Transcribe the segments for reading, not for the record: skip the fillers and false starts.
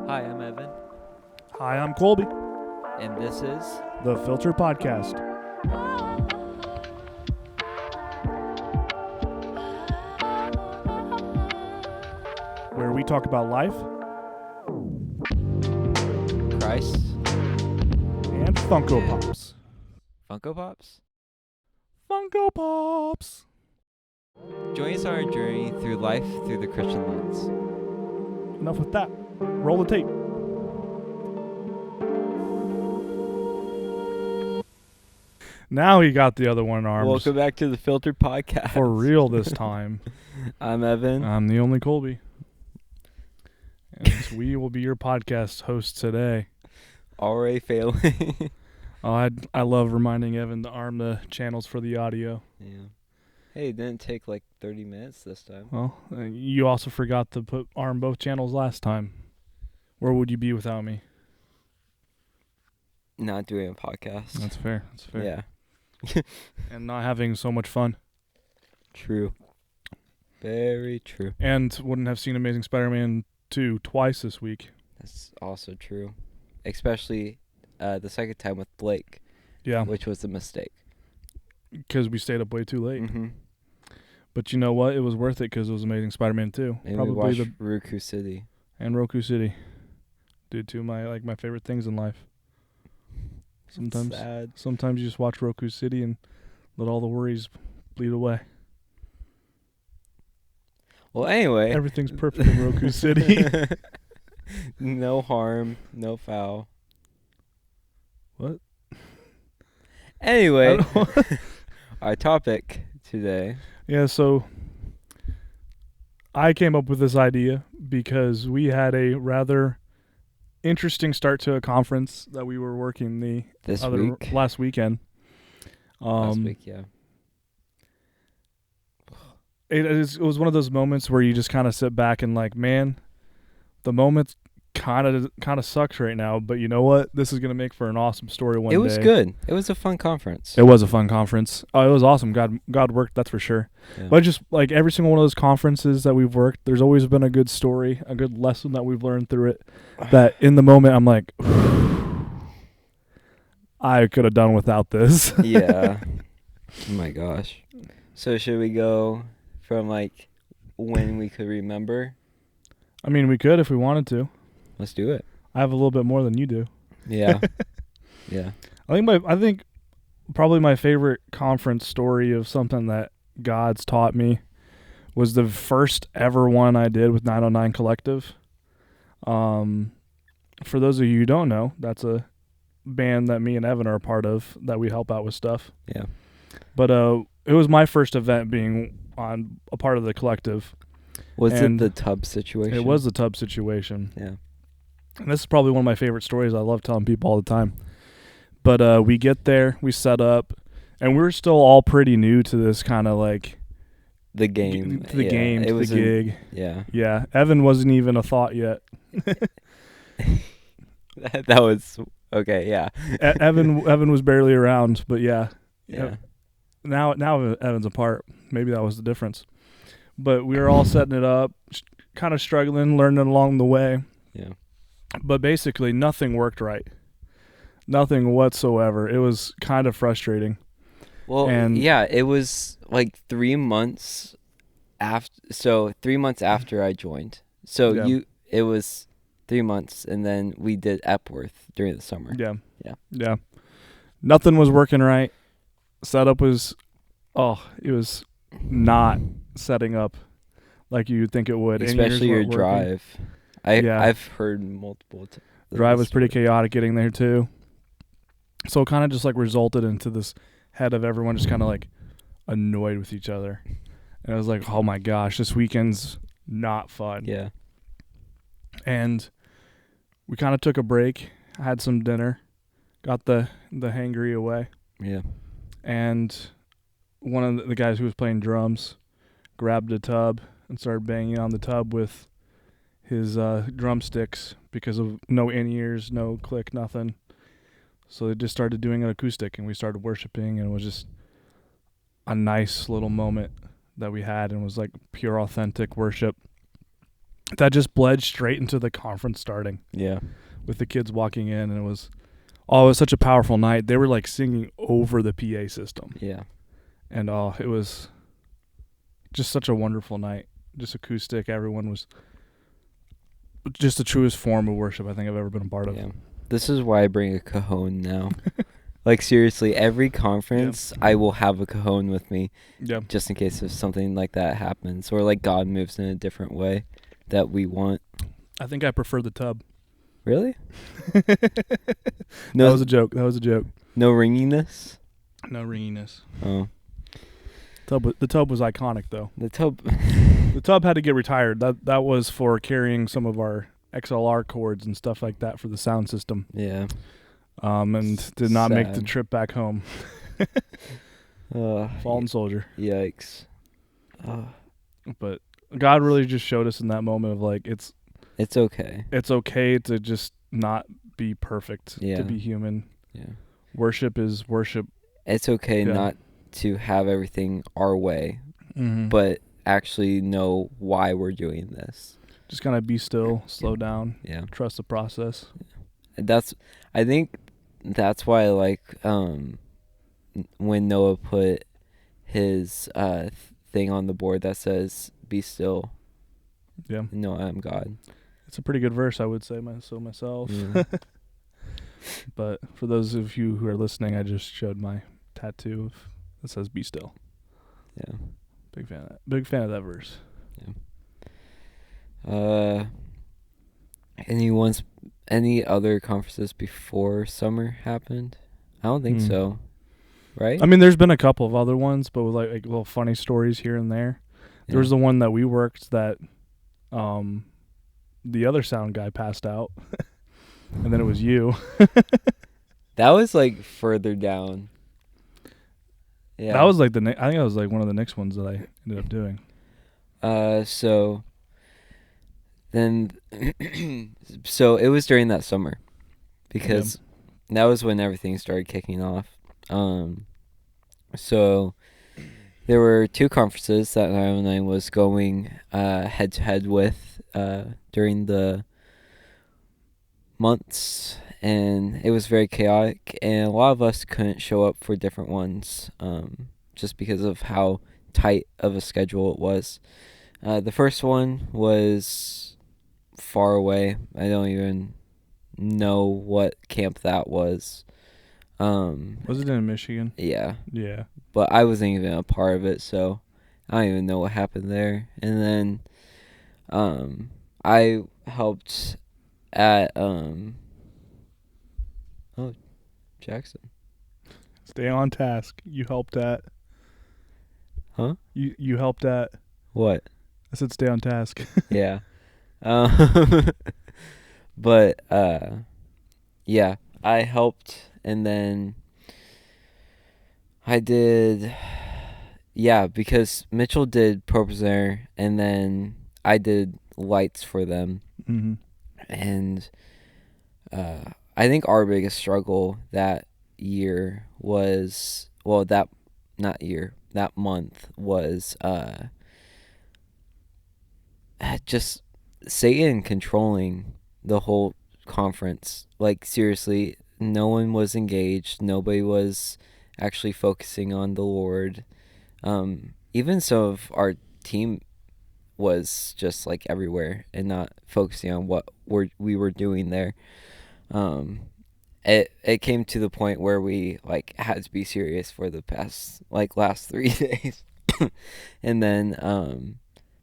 Hi, I'm Evan, Hi, I'm Colby, and this is the Filter Podcast. Where we talk about life Christ and Funko Pops. Funko Pops. Funko Pops! Join us on our journey through life through the Christian lens. Enough with that. Roll the tape. Now he got the other one armed. Welcome back to the Filtered Podcast. For real this time. I'm Evan. I'm the only Colby. And we will be your podcast hosts today. Already failing. Oh, I love reminding Evan to arm the channels for the audio. Yeah. Hey, it didn't take like 30 minutes this time. Well, you also forgot to arm both channels last time. Where would you be without me? Not doing a podcast. That's fair. Yeah. And not having so much fun. True. Very true. And wouldn't have seen Amazing Spider-Man 2 twice this week. That's also true. Especially the second time with Blake. Yeah. Which was a mistake. Because we stayed up way too late. Mm-hmm. But you know what? It was worth it because it was Amazing Spider-Man 2. And we watched Roku City. And Roku City. Dude, two of my favorite things in life. Sometimes you just watch Roku City and let all the worries bleed away. Well, anyway. Everything's perfect in Roku City. No harm, no foul. What? Anyway, our topic today. Yeah, so I came up with this idea because we had a rather interesting start to a conference that we were working last weekend. Last week, yeah. It was one of those moments where you just kind of sit back and like, man, the moment kind of sucks right now, but you know what? This is gonna make for an awesome story one day. It was good. It was a fun conference. It was a fun conference. Oh, it was awesome. God worked, that's for sure. Yeah. But just like every single one of those conferences that we've worked, there's always been a good story, a good lesson that we've learned through it. That in the moment, I'm like, I could have done without this. Yeah. Oh my gosh. So should we go from like when we could remember? I mean, we could if we wanted to. Let's do it. I have a little bit more than you do. Yeah. Yeah. I think probably my favorite conference story of something that God's taught me was the first ever one I did with 909 Collective. For those of you who don't know, that's a band that me and Evan are a part of that we help out with stuff. Yeah. But it was my first event being on a part of the collective. Was it the tub situation? It was the tub situation. Yeah. And this is probably one of my favorite stories. I love telling people all the time. But we get there, we set up, and we're still all pretty new to this kind of like the game. To the game, to the gig. Yeah. Yeah. Evan wasn't even a thought yet. That was okay, yeah. Evan was barely around, but yeah. Yeah. Now Evan's a part. Maybe that was the difference. But we were all setting it up, kind of struggling, learning along the way. Yeah. But basically, nothing worked right. Nothing whatsoever. It was kind of frustrating. Well, yeah, it was like 3 months after. So 3 months after I joined. So yeah. It was 3 months, and then we did Epworth during the summer. Yeah. Yeah. Yeah. Nothing was working right. Setup was, it was not setting up like you'd think it would. Especially your drive. I've heard multiple times. Drive was pretty chaotic getting there too. So it kind of just like resulted into this head of everyone just kind of like annoyed with each other. And I was like, oh my gosh, this weekend's not fun. Yeah. And we kind of took a break, had some dinner, got the hangry away. Yeah. And one of the guys who was playing drums grabbed a tub and started banging on the tub with his drumsticks because of no in-ears, no click, nothing. So they just started doing an acoustic, and we started worshiping, and it was just a nice little moment that we had, and it was like pure, authentic worship. that just bled straight into the conference starting. Yeah. With the kids walking in, and it was such a powerful night. They were like singing over the PA system. Yeah. And it was just such a wonderful night. Just acoustic. Everyone was just the truest form of worship I think I've ever been a part of. Yeah. This is why I bring a cajon now. Like, seriously, every conference, I will have a cajon with me. Yeah. Just in case if something like that happens. Or, like, God moves in a different way that we want. I think I prefer the tub. Really? No, that was a joke. No ringiness? No ringiness. Oh. The tub was iconic, though. The tub had to get retired. That was for carrying some of our XLR cords and stuff like that for the sound system. Yeah. And did not make the trip back home. Fallen soldier. Yikes. But God really just showed us in that moment of like it's okay. It's okay to just not be perfect. Yeah. To be human. Yeah. Worship is worship. It's okay not to have everything our way, but actually know why we're doing this. Just kind of be still, slow down. Yeah. Trust the process. I think that's why I like when Noah put his thing on the board that says "Be still." Yeah. No, I am God. It's a pretty good verse, I would say myself. Yeah. But for those of you who are listening, I just showed my tattoo that says "Be still." Yeah. Big fan of that. Big fan of that verse. Yeah. Any other conferences before summer happened? I don't think so. Right? I mean, there's been a couple of other ones, but with like little funny stories here and there. There was the one that we worked that the other sound guy passed out. And then it was you. That was like further down. Yeah. That was like I think that was like one of the next ones that I ended up doing. So then so it was during that summer because that was when everything started kicking off. So there were two conferences that I was going head to head with during the months, and it was very chaotic, and a lot of us couldn't show up for different ones just because of how tight of a schedule it was. The first one was far away. I don't even know what camp that was. Was it in Michigan? Yeah. Yeah. But I wasn't even a part of it, so I don't even know what happened there. And then I helped at Jackson. Stay on task. You helped at. Huh? You helped at. What? I said stay on task. Yeah. But yeah, I helped, and then I did, because Mitchell did Proposner, and then I did lights for them. Mm-hmm. And I think our biggest struggle that year was, that month was just Satan controlling the whole conference. Like, seriously, no one was engaged. Nobody was actually focusing on the Lord. Even some of our team was just like everywhere and not focusing on what we were doing there. It came to the point where we like had to be serious for the last 3 days. And then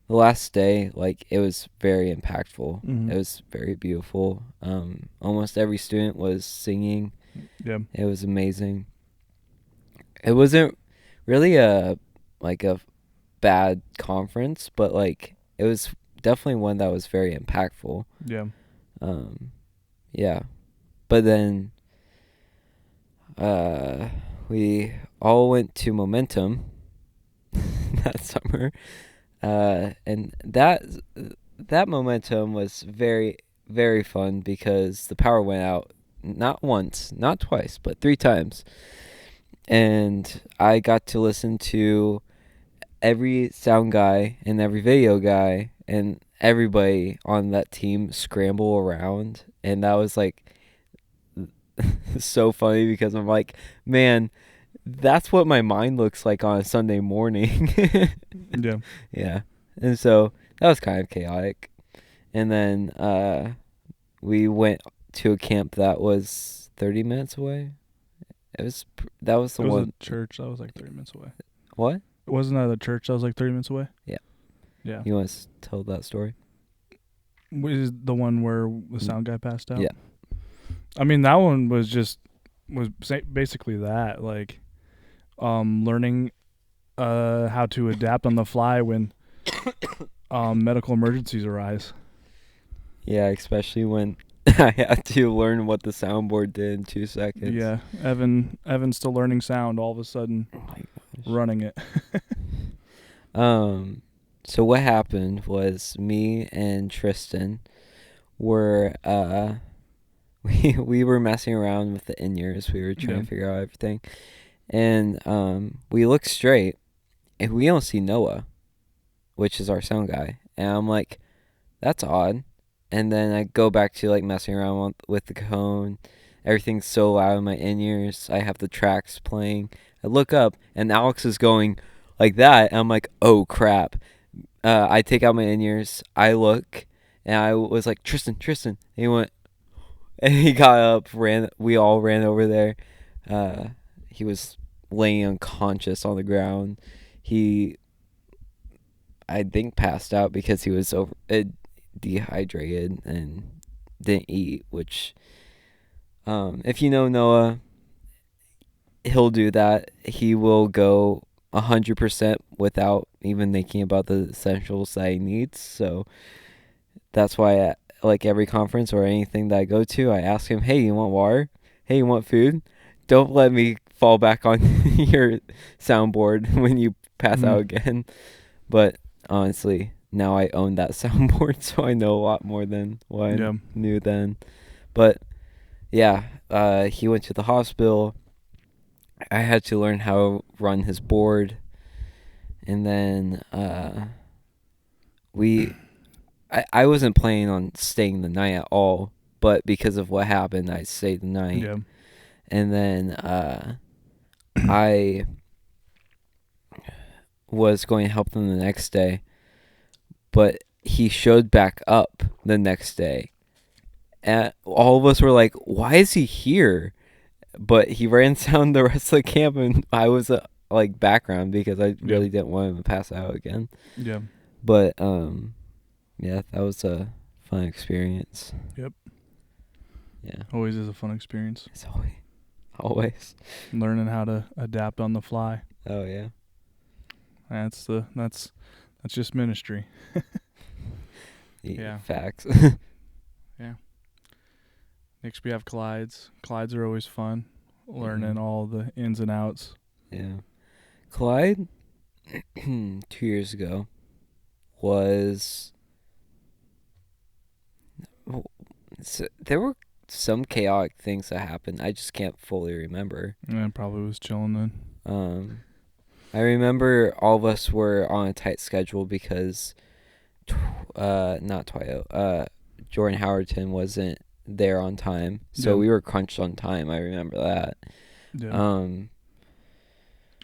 the last day, like, it was very impactful. Mm-hmm. It was very beautiful. Almost every student was singing. Yeah. It was amazing. It wasn't really a bad conference, but like it was definitely one that was very impactful. Yeah. Yeah. But then we all went to Momentum that summer. And that Momentum was very, very fun because the power went out not once, not twice, but 3 times. And I got to listen to every sound guy and every video guy and everybody on that team scramble around, and that was like so funny because I'm like, man, that's what my mind looks like on a Sunday morning. Yeah. Yeah. And so that was kind of chaotic. And then we went to a camp that was 30 minutes away. That was the It was one. a church that was like 30 minutes away. What? Wasn't that a church that was like 30 minutes away? Yeah. Yeah. You want to tell that story? Was the one where the sound guy passed out? Yeah. I mean, that one was basically that, like, learning how to adapt on the fly when medical emergencies arise. Yeah, especially when I had to learn what the soundboard did in 2 seconds. Yeah, Evan's still learning sound. All of a sudden, Oh my gosh. running it. So what happened was me and Tristan were we were messing around with the in-ears. We were trying to figure out everything. And we look straight and we don't see Noah, which is our sound guy. And I'm like, that's odd. And then I go back to like messing around with the cone. Everything's so loud in my in-ears. I have the tracks playing. I look up and Alex is going like that. And I'm like, oh crap. I take out my in-ears. I look and I was like, Tristan. And he went, and he got up, we all ran over there. He was laying unconscious on the ground. He, I think, passed out because he was dehydrated and didn't eat, which, if you know Noah, he'll do that. He will go 100% without even thinking about the essentials that he needs. So that's why like every conference or anything that I go to, I ask him, hey, you want water? Hey, you want food? Don't let me fall back on your soundboard when you pass out again. But honestly, now I own that soundboard, so I know a lot more than what I knew then. But yeah, he went to the hospital. I had to learn how to run his board. And then I wasn't planning on staying the night at all, but because of what happened, I stayed the night. Yeah. And then I was going to help them the next day, but he showed back up the next day. And all of us were like, why is he here? But he ran down the rest of the camp, and I was like background because I really didn't want him to pass out again. Yeah. But yeah, that was a fun experience. Yep. Yeah. Always is a fun experience. It's always. Learning how to adapt on the fly. Oh yeah. That's just ministry. Yeah. Facts. Yeah. Next we have Clydes. Clydes are always fun. Learning all the ins and outs. Yeah. Clyde 2 years ago was there were some chaotic things that happened. I just can't fully remember. Yeah, probably was chilling then. I remember all of us were on a tight schedule because not Twyo, Jordan Howerton wasn't there on time. So we were crunched on time. I remember that. Yeah.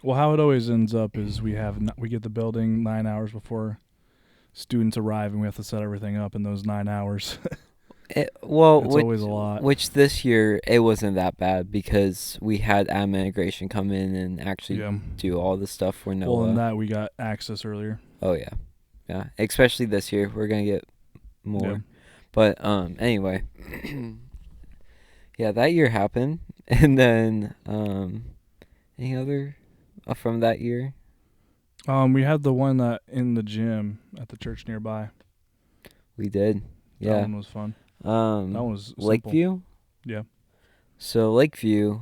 Well, how it always ends up is we get the building 9 hours before students arrive, and we have to set everything up in those 9 hours. It's always a lot. Which this year, it wasn't that bad because we had admin integration come in and actually do all the stuff for Noah. Well, in that, we got access earlier. Oh, yeah. Yeah, especially this year. We're going to get more. Yeah. But anyway, yeah, that year happened. And then any other from that year? We had the one that in the gym at the church nearby. We did. Yeah. That one was fun. That one was simple. Lakeview? Yeah. So Lakeview,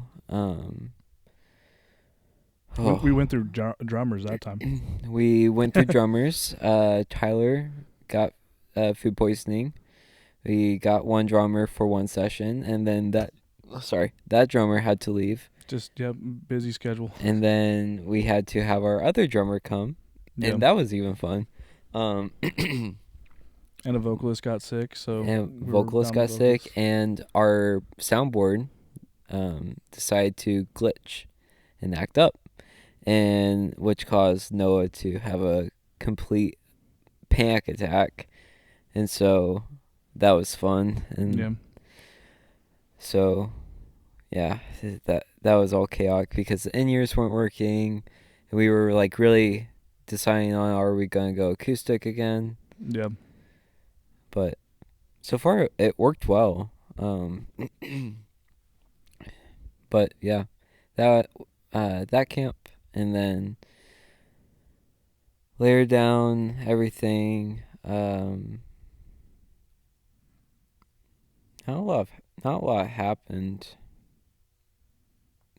we went through drummers that time. We went through drummers. Tyler got food poisoning. We got one drummer for one session, and then that drummer had to leave. Just busy schedule. And then we had to have our other drummer come, and that was even fun. And a vocalist got sick, so and we were vocalist down the got sick, vocals. and our soundboard decided to glitch and act up, and which caused Noah to have a complete panic attack, and so that was fun, and Yeah. so yeah, that was all chaotic because the in-ears weren't working, and we were like really deciding on are we gonna go acoustic again, Yeah. but so far it worked well. But yeah, that that camp, and then layer down everything. Not a lot. Not a lot happened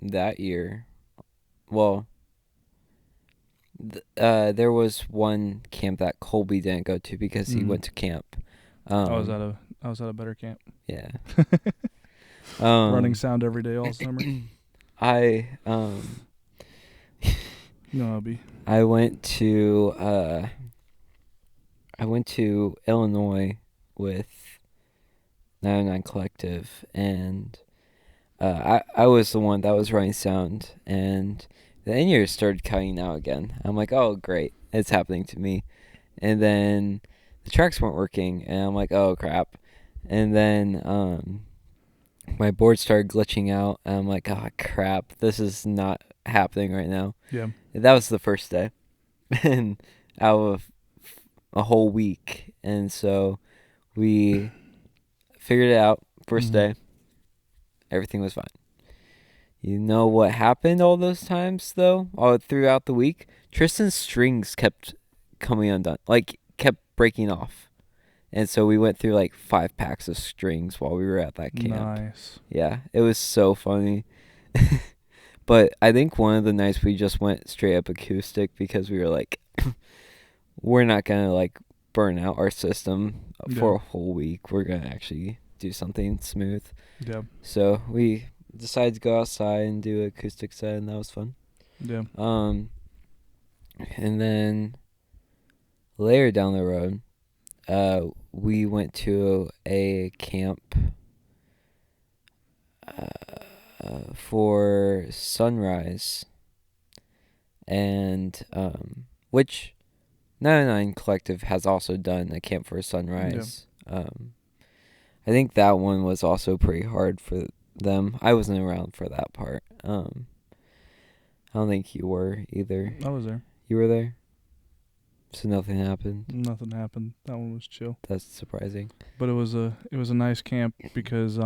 that year. Well, there was one camp that Colby didn't go to because he went to camp. I was at a better camp. Yeah. Running sound every day all summer. I No, Abby. I went to Illinois with 99 Collective, and I was the one that was running sound, and the in-ears started cutting out again. I'm like, oh great, it's happening to me. And then the tracks weren't working, and I'm like, oh crap. And then my board started glitching out, and I'm like, oh crap, this is not happening right now. Yeah. And that was the first day, and out of a whole week, and so we figured it out. First day, everything was fine. You know what happened all those times though? All throughout the week, Tristan's strings kept coming undone, like kept breaking off, and so we went through like 5 packs of strings while we were at that camp. Nice. Yeah, it was so funny. But I think one of the nights we just went straight up acoustic because we were like, we're not gonna like burn out our system for a whole week. We're gonna actually do something smooth. Yeah. So we decided to go outside and do an acoustic set, and that was fun. Yeah. And then later down the road, we went to a camp for Sunrise, and which 99 Collective has also done a camp for Sunrise. I think that one was also pretty hard for them. I wasn't around for that part. I don't think you were either. I was there. You were there? So nothing happened? Nothing happened. That one was chill. That's surprising. But it was a nice camp because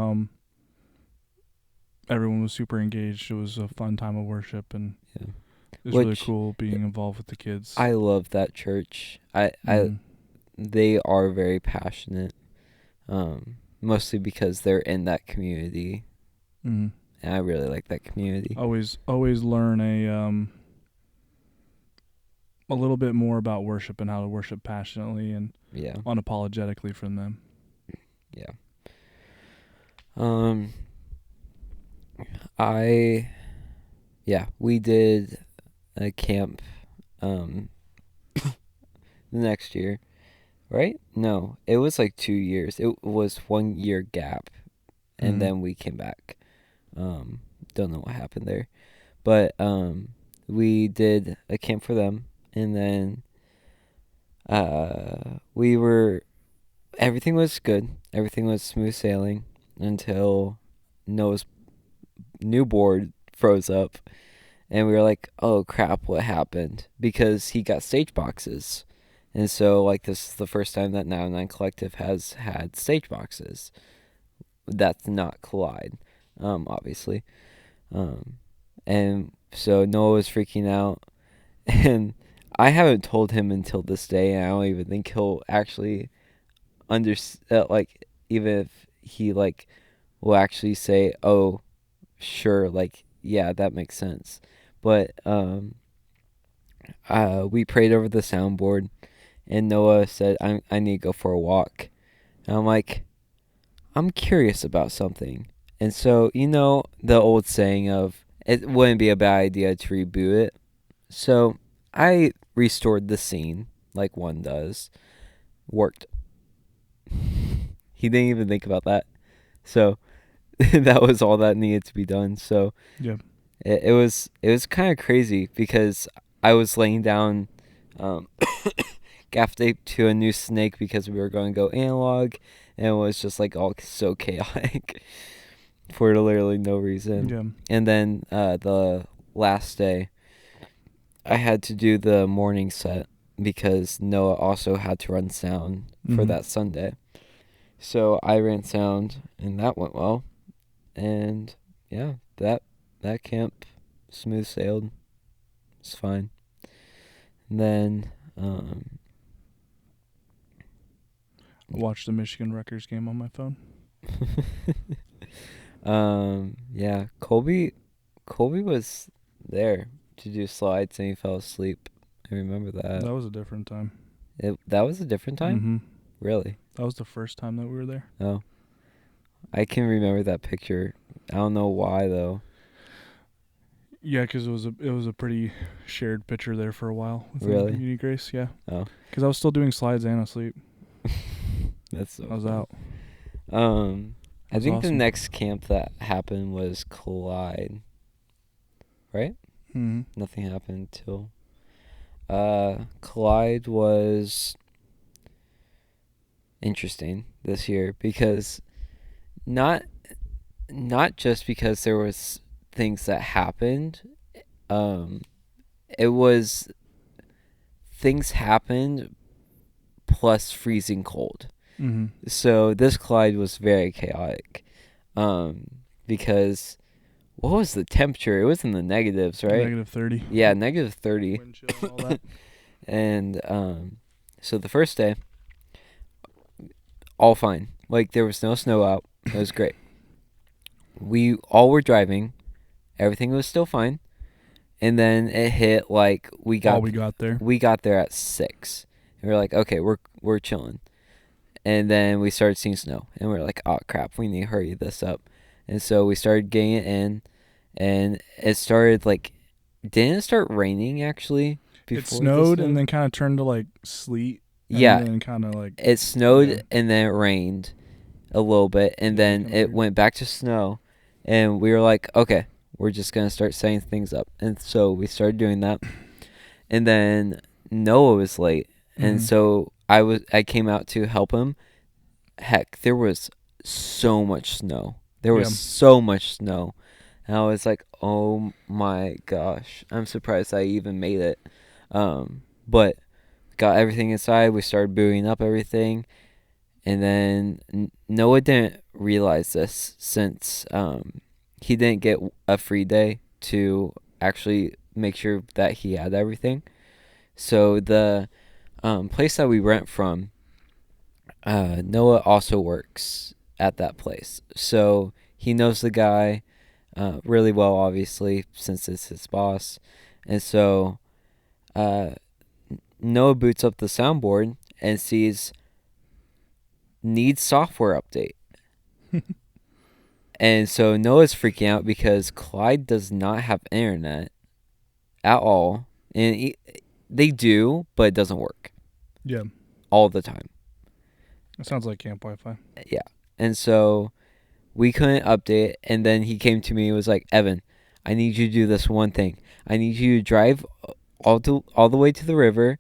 everyone was super engaged. It was a fun time of worship, and Yeah. it was really cool being involved with the kids. I love that church. They are very passionate. Mostly because they're in that community. And I really like that community. Always learn a little bit more about worship and how to worship passionately and unapologetically from them. Yeah. We did a camp the next year. Right? No, it was like 2 years. It was 1 year gap, and then we came back. Don't know what happened there, but we did a camp for them, and then everything was good. Everything was smooth sailing until Noah's new board froze up, and we were like, "Oh crap, what happened?" Because he got stage boxes. And so, like, this is the first time that 99 Collective has had stage boxes. That's not Collide, obviously. And so Noah was freaking out. And I haven't told him until this day, and I don't even think he'll actually like, even if he, like, will actually say, oh, sure, like, yeah, that makes sense. But we prayed over the soundboard. And Noah said, I need to go for a walk. And I'm like, I'm curious about something. And so, you know, the old saying of, it wouldn't be a bad idea to reboot it. So I restored the scene like one does. Worked. He didn't even think about that. So that was all that needed to be done. So Yeah. it was kind of crazy because I was laying down um, gaff tape to a new snake because we were going to go analog, and it was just like all so chaotic for literally no reason. Yeah. And then the last day, I had to do the morning set because Noah also had to run sound for that Sunday. So I ran sound, and that went well. And yeah, that camp smooth sailed. It's fine. And then I watched the Michigan Rutgers game on my phone. yeah, Colby was there to do slides and he fell asleep. I remember that. That was a different time. That was a different time? Mm-hmm. Really? That was the first time that we were there. Oh. I can remember that picture. I don't know why though. Yeah, because it was a pretty shared picture there for a while. With Really? Uni Grace, yeah. Oh. Because I was still doing slides and asleep. That's so I was fun. out. I think awesome. the next camp that happened was Clyde. Right? Mm-hmm. Nothing happened till Clyde was interesting this year because not just because there was things that happened, it was things happened plus freezing cold. Mm-hmm. So this Clyde was very chaotic, because what was the temperature? It was in the negatives, right? -30. Yeah, -30. Wind chill and all that. And so the first day, all fine. Like there was no snow out. It was great. We all were driving. Everything was still fine. And then it hit like we got there. We got there at 6. And we were like, okay, we're chilling. And then we started seeing snow, and we were like, oh crap, we need to hurry this up. And so we started getting it in, and it started like, didn't it start raining actually? It snowed and then kind of turned to like sleet. Yeah, and then kind of like it snowed and then it rained a little bit, and then it weird. went back to snow, and we were like, okay, we're just gonna start setting things up. And so we started doing that, and then Noah was late, and so I came out to help him. Heck, there was so much snow. There was so much snow. And I was like, oh my gosh, I'm surprised I even made it. But got everything inside. We started booting up everything. And then Noah didn't realize this since he didn't get a free day to actually make sure that he had everything. So the place that we rent from, Noah also works at that place. So he knows the guy really well, obviously, since it's his boss. And so Noah boots up the soundboard and sees needs software update. And so Noah's freaking out because Clyde does not have internet at all. And they do, but it doesn't work. Yeah. All the time. It sounds like camp Wi-Fi. Yeah. And so we couldn't update. And then he came to me and was like, Evan, I need you to do this one thing. I need you to drive all the way to the river,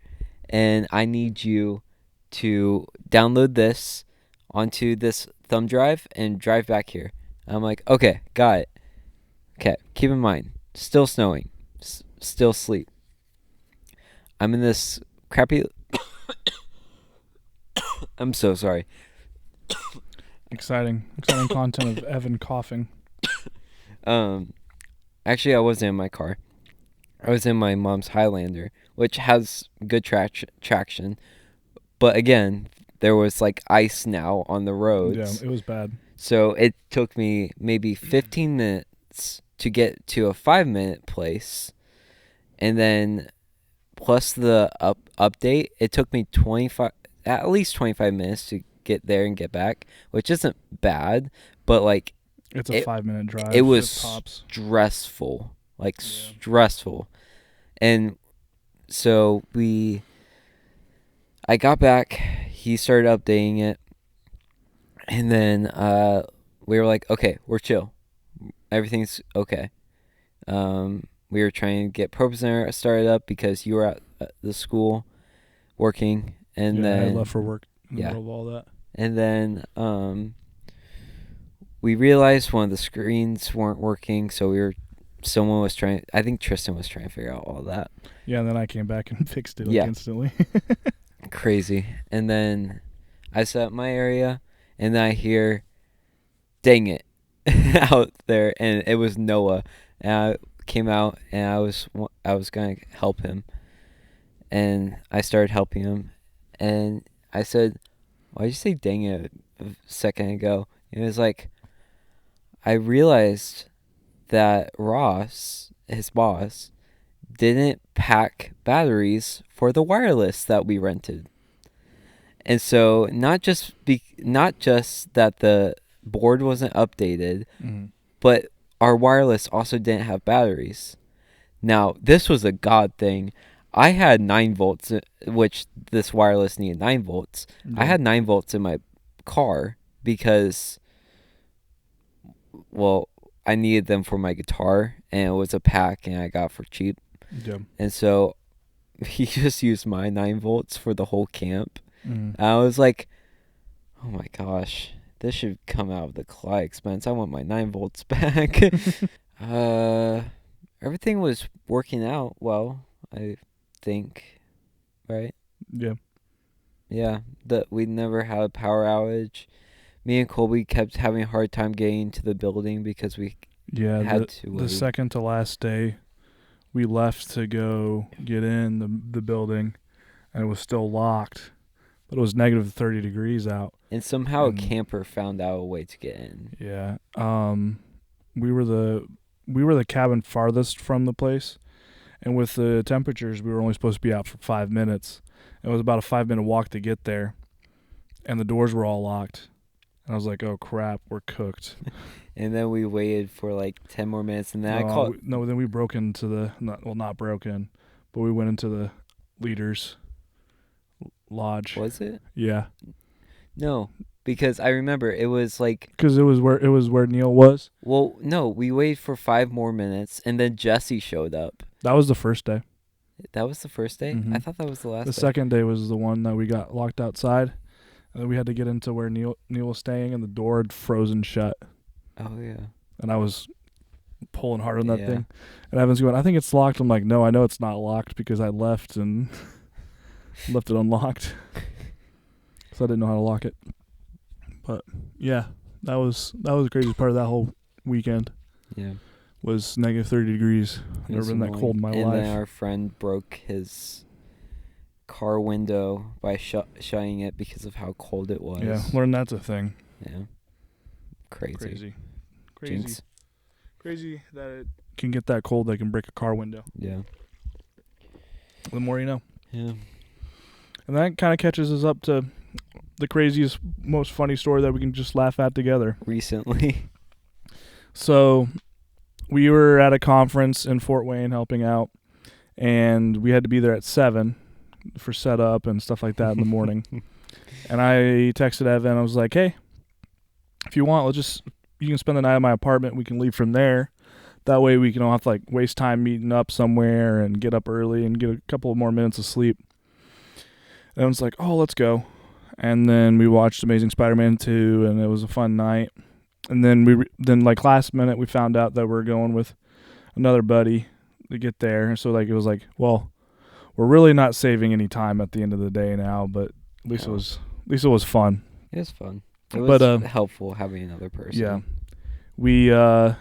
and I need you to download this onto this thumb drive and drive back here. I'm like, okay, got it. Okay, keep in mind, still snowing, still sleet. I'm in this crappy... I'm so sorry. Exciting content of Evan coughing. Actually, I wasn't in my car. I was in my mom's Highlander, which has good traction. But again, there was like ice now on the roads. Yeah, it was bad. So it took me maybe 15 minutes to get to a 5-minute place. And then plus the update, it took me at least 25 minutes to get there and get back, which isn't bad, but like it's a 5-minute drive. It was stressful, stressful. And so I got back, he started updating it, And then we were like, okay, we're chill. Everything's okay. We were trying to get Probe Center started up because you were at the school working, and Yeah, I had then left for work in the yeah, middle of all that. and then we realized one of the screens weren't working, so someone was trying. I think Tristan was trying to figure out all that. Yeah, and then I came back and fixed it like Yeah. instantly. Crazy. And then I set up my area, and then I hear, "Dang it!" out there, and it was Noah. And I came out, and I was gonna help him, and I started helping him, and I said, "Why'd you say dang it a second ago?" And it was like, I realized that Ross, his boss, didn't pack batteries for the wireless that we rented. And so not just that the board wasn't updated, but our wireless also didn't have batteries. Now, this was a God thing. I had 9 volts, which this wireless needed 9 volts. Yeah. I had 9 volts in my car because, well, I needed them for my guitar, and it was a pack, and I got for cheap. Yeah. And so he just used my 9 volts for the whole camp. Mm. And I was like, oh my gosh, this should come out of the Clyde expense. I want my 9 volts back. Everything was working out well, I think, right? Yeah. Yeah, we never had a power outage. Me and Colby kept having a hard time getting to the building because we Yeah. had to The second to last day, we left to go get in the building, and it was still locked, but it was negative 30 degrees out. And somehow a camper found out a way to get in. Yeah. We were the cabin farthest from the place, and with the temperatures, we were only supposed to be out for 5 minutes. It was about a 5-minute walk to get there, and the doors were all locked. And I was like, "Oh crap, we're cooked." And then we waited for like 10 more minutes, and then then we broke into not broken, but we went into the leader's lodge. Was it? Yeah. No, because I remember it was like, because it was where Neil was. well, no, we waited for 5 more minutes, and then Jesse showed up. That was the first day. That was the first day? Mhm. I thought that was the last The day. second day was the one that we got locked outside, and then we had to get into where Neil was staying, and the door had frozen shut. Oh, yeah. And I was pulling hard on that Yeah. thing. And Evan's going, "I think it's locked." I'm like, "No, I know it's not locked because I left and left it unlocked." So I didn't know how to lock it. But yeah, that was the craziest part of that whole weekend. Yeah. Was negative 30 degrees. It Never was been that annoying. cold in my and life. then our friend broke his car window by shutting it because of how cold it was. Yeah, learn that's a thing. Yeah. Crazy. Jinx. Crazy that it can get that cold. They can break a car window. Yeah. The more you know. Yeah. And that kind of catches us up to the craziest, most funny story that we can just laugh at together. Recently. So we were at a conference in Fort Wayne helping out, and we had to be there at 7 for setup and stuff like that in the morning. And I texted Evan. I was like, "Hey, if you want, you can spend the night at my apartment. We can leave from there. That way we don't have to like waste time meeting up somewhere and get up early and get a couple more minutes of sleep." And I was like, "Oh, let's go." And then we watched Amazing Spider-Man 2, and it was a fun night. And then like last minute we found out that we're going with another buddy to get there. So like it was like, well, we're really not saving any time at the end of the day now, but at least it was fun. It was fun. It was helpful having another person. Yeah. We had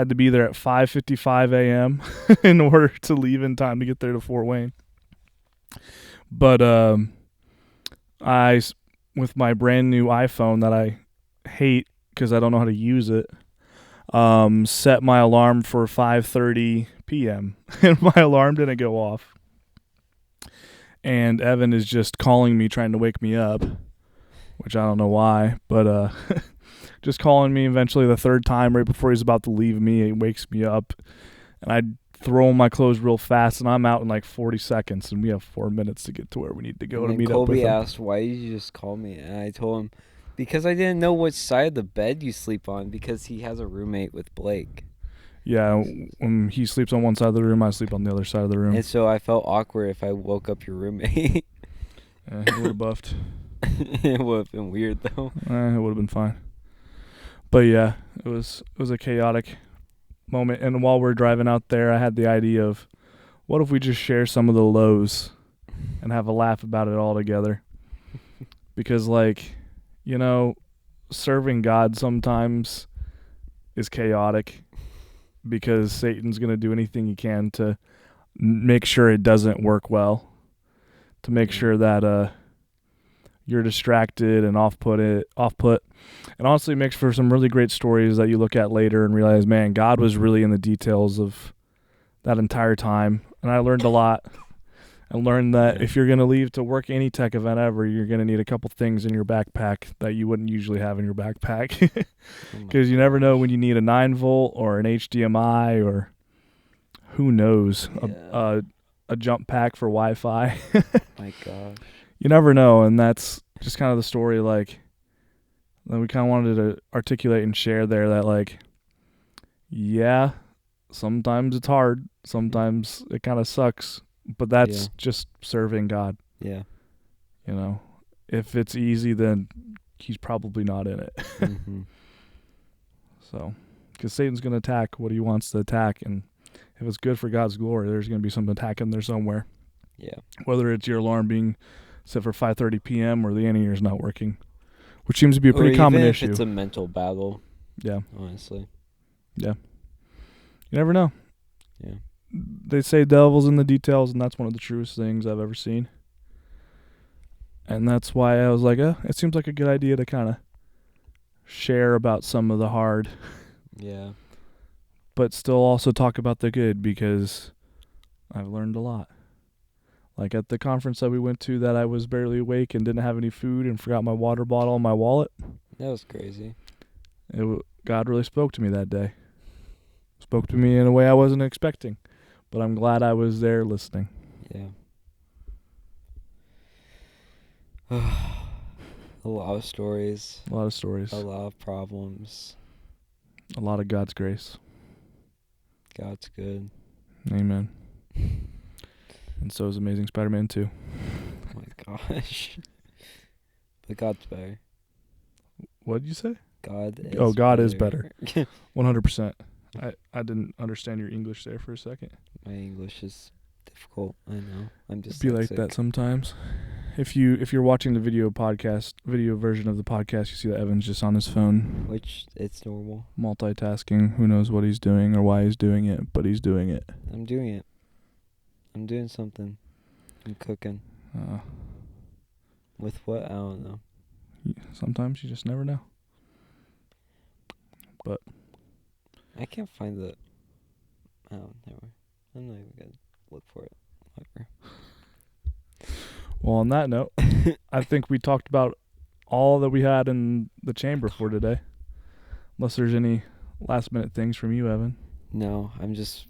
to be there at 5:55 a.m. in order to leave in time to get there to Fort Wayne. But with my brand new iPhone that I hate because I don't know how to use it, set my alarm for 5:30 p.m. and my alarm didn't go off. And Evan is just calling me, trying to wake me up, which I don't know why, but just calling me eventually the third time right before he's about to leave me. He wakes me up, and I throw on my clothes real fast, and I'm out in like 40 seconds, and we have 4 minutes to get to where we need to go to meet Colby up with him. asked, "Why did you just call me?" And I told him, Because I didn't know which side of the bed you sleep on because he has a roommate with Blake. Yeah, when he sleeps on one side of the room, I sleep on the other side of the room. And so I felt awkward if I woke up your roommate. Yeah, he would have buffed. It would have been weird though. It would have been fine. But yeah, it was a chaotic moment. And while we're driving out there, I had the idea of, what if we just share some of the lows and have a laugh about it all together? Because, like, you know, serving God sometimes is chaotic because Satan's going to do anything he can to make sure it doesn't work well, to make sure that you're distracted and off put. And honestly, it makes for some really great stories that you look at later and realize, man, God was really in the details of that entire time. And I learned a lot. I learned that if you're going to leave to work any tech event ever, you're going to need a couple things in your backpack that you wouldn't usually have in your backpack. Because you never know when you need a 9-volt or an HDMI or who knows, a jump pack for Wi-Fi. My gosh. You never know, and that's just kind of the story, like, that we kind of wanted to articulate and share there, that, like, yeah, sometimes it's hard. Sometimes it kind of sucks. But that's just serving God. Yeah. You know, if it's easy, then he's probably not in it. Mm-hmm. So, because Satan's going to attack what he wants to attack. And if it's good for God's glory, there's going to be some attack in there somewhere. Yeah. Whether it's your alarm being set for 5:30 p.m. or the in-ear's not working, which seems to be a pretty common issue. If it's a mental battle. Yeah. Honestly. Yeah. You never know. Yeah. They say devil's in the details, and that's one of the truest things I've ever seen. And that's why I was like, it seems like a good idea to kind of share about some of the hard. Yeah. But still also talk about the good, because I've learned a lot. Like at the conference that we went to, that I was barely awake and didn't have any food and forgot my water bottle and my wallet. That was crazy. God really spoke to me that day. Spoke to me in a way I wasn't expecting. But I'm glad I was there listening. Yeah. A lot of stories. A lot of stories. A lot of problems. A lot of God's grace. God's good. Amen. And so is Amazing Spider-Man 2. Oh my gosh. But God's better. What did you say? God is better. 100%. I didn't understand your English there for a second. My English is difficult. I know. I'm just be like that sometimes. If you're watching the video version of the podcast, you see that Evan's just on his phone. Which it's normal. Multitasking. Who knows what he's doing or why he's doing it, but he's doing it. I'm doing it. I'm doing something. I'm cooking. With what? I don't know. Sometimes you just never know. But I can't find the... Oh, never. I'm not even going to look for it. Whatever. Well, on that note, I think we talked about all that we had in the chamber for today. Unless there's any last-minute things from you, Evan. No, I'm just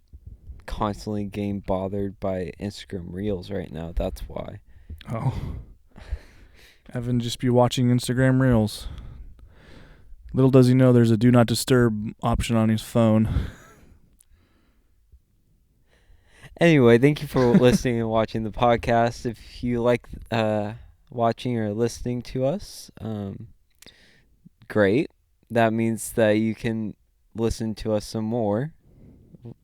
constantly getting bothered by Instagram Reels right now. That's why. Oh. Evan just be watching Instagram Reels. Little does he know there's a do not disturb option on his phone. Anyway, thank you for listening and watching the podcast. If you like watching or listening to us, great. That means that you can listen to us some more.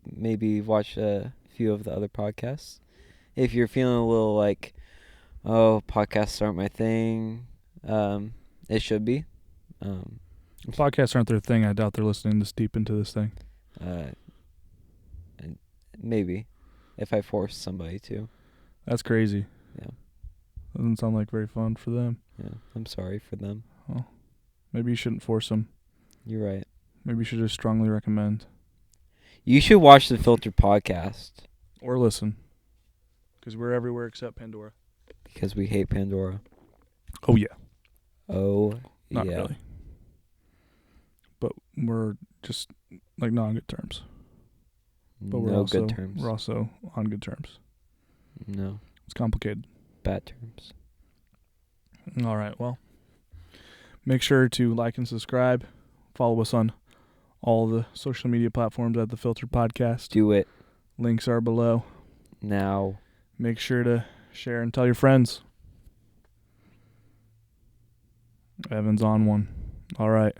Maybe watch a few of the other podcasts. If you're feeling a little like, oh, podcasts aren't my thing, it should be. Podcasts aren't their thing. I doubt they're listening this deep into this thing. Maybe. If I force somebody to. That's crazy. Yeah. Doesn't sound like very fun for them. Yeah, I'm sorry for them. Well, maybe you shouldn't force them. You're right. Maybe you should just strongly recommend. You should watch the Filtered podcast. Or listen. Because we're everywhere except Pandora. Because we hate Pandora. Oh, yeah. Oh, Not yeah. really. But we're just, like, not on good terms. But no good terms. We're also on good terms. No. It's complicated. Bad terms. All right, well. Make sure to like and subscribe. Follow us on all the social media platforms at The Filter Podcast. Do it Links are below. now. Make sure to share and tell your friends. Evan's on one. All right.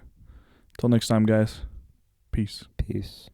Till next time, guys. Peace. Peace.